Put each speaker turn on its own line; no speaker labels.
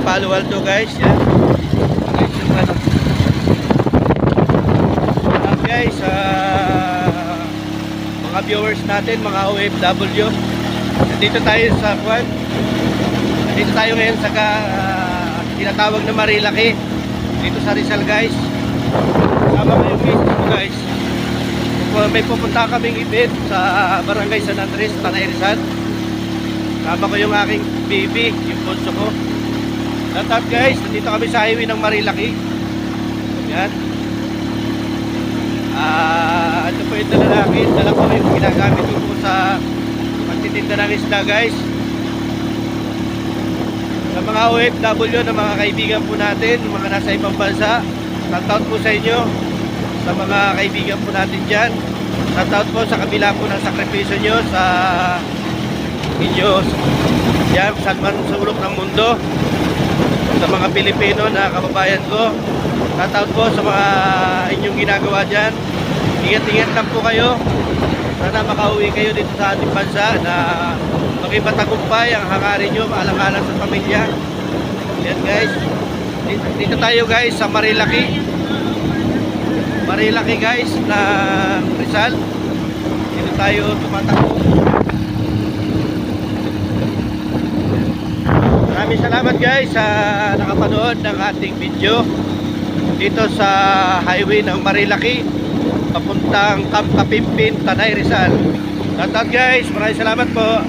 Palo Alto guys. Yan. Guys, mga viewers natin, mga OFW. Dito tayo sa Kwan. Dito tayo ngayon sa tinatawag na Marilaki. Dito sa Rizal guys. Kasama ko yung misis ko guys. May pupunta kaming event sa Barangay San Andres, Tanay Rizal. Kasama ko yung aking baby, yung bunso ko. Shout guys, nandito kami sa highway ng Marilaki. Yan. Ito po yung dala namin. Dala ko yung ginagamit ko sa pagtitinda ng isda guys. Sa mga OFW na mga kaibigan po natin, mga nasa ibang bansa, shout out po sa inyo. Sa mga kaibigan po natin dyan, shout out po sa kabila po ng sakripisyo nyo sa inyo yan, saan man sulok ng mundo. Sa mga Pilipino na kababayan ko, shout out po sa mga inyong ginagawa dyan. Ingat-ingat lang po kayo. Sana makauwi kayo dito sa ating bansa na maging matagumpay ang hangarin nyo, maalang-alang sa pamilya. Yan guys. Dito tayo guys sa Marilaki. Marilaki guys na Rizal. Dito tayo tumatakbo. Maraming salamat guys sa nakapanood ng ating video dito sa highway ng Marilaki papuntang Camp Kapimpin, Tanay Rizal. Shout out guys, maraming salamat po.